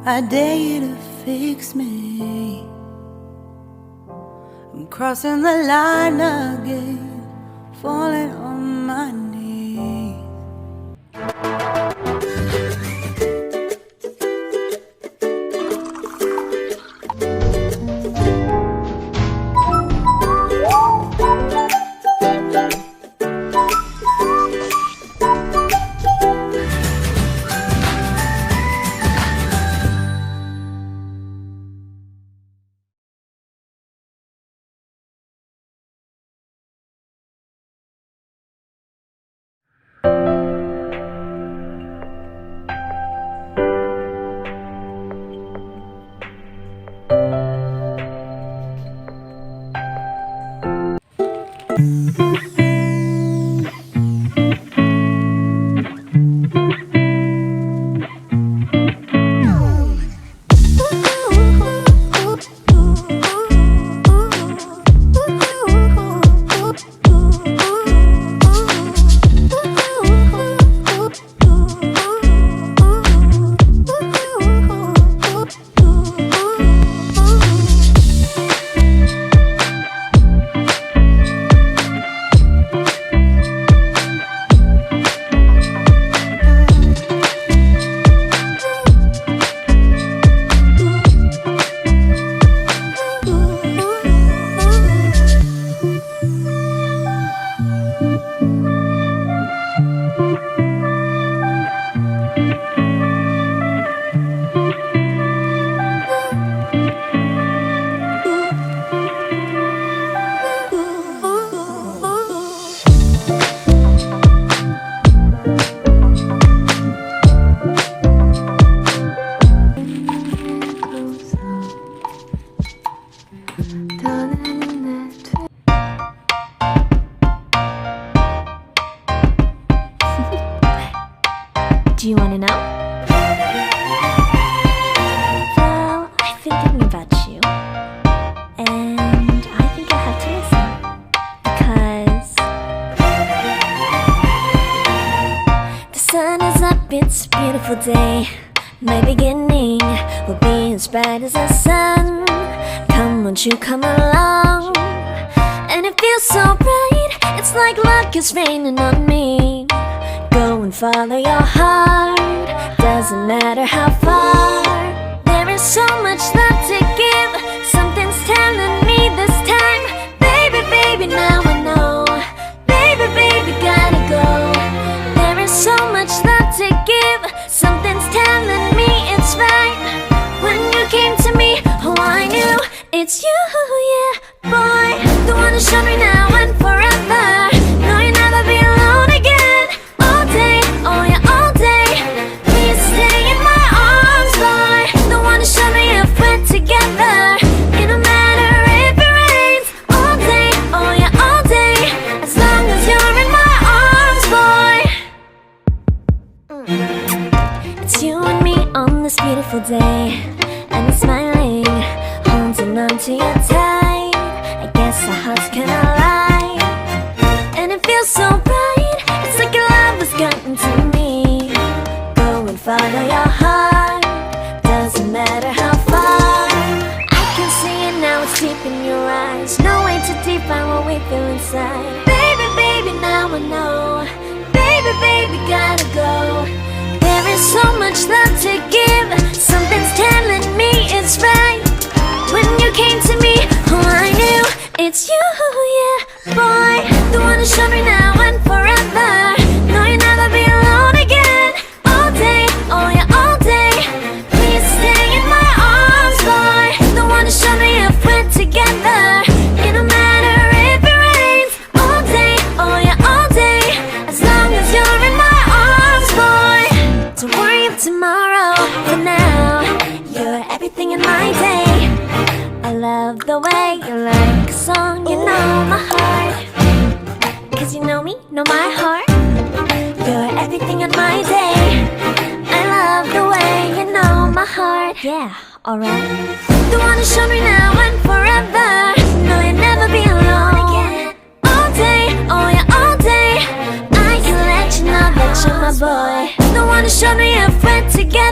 I dare you to fix me. I'm crossing the line again, falling on my knees. Do you want to know? Well, I've been thinking about you, and I think you'll have to listen, because the sun is up, it's a beautiful day. My beginning will be as bright as the sun. Come, won't you come along? And it feels so bright, it's like luck is raining on me. Go and follow your heart, doesn't matter how far. There is so much love to give, something's telling me this time. Baby, baby, now I know. Baby, baby, gotta go. There is so much love to give, something's telling me it's right. When you came to me, oh I knew it's you, yeah, boy. The one who showed me now and forever. No, you'll never be alone again. Oh yeah, all day. Please stay in my arms, boy. The one to show me if we're together. It don't matter if it rains. All day, oh yeah, all day. As long as you're in my arms, boy. It's you and me on this beautiful day, and I'm smiling, holding on to you tight. I guess our hearts can align, and it feels so bright. It's like your love has gotten to me. Go and follow your heart, doesn't matter how far. I can see it now, it's deep in your eyes. No way to define what we feel inside. Baby, baby, now I know. Baby, baby, gotta go. There is so much love to give, something's telling me it's right. When you came to me, oh I knew it's you, yeah, boy. The one who showed me now and forever. No, you'll never be alone again. All day, oh yeah, all day. Please stay in my arms, boy. The one who showed me if we're together. It don't matter if it rains. All day, oh yeah, all day. As long as you're in my arms, boy. Don't worry of tomorrow, for now you're everything in my day. I love the way you like a song, you know my heart. Cause you know me, know my heart. You're everything in my day. I love the way you know my heart. Yeah, alright. The one who showed me now and forever. No, you'll never be alone again. All day, oh yeah, all day. I can let you know that you're my boy. The one who showed me if we're together.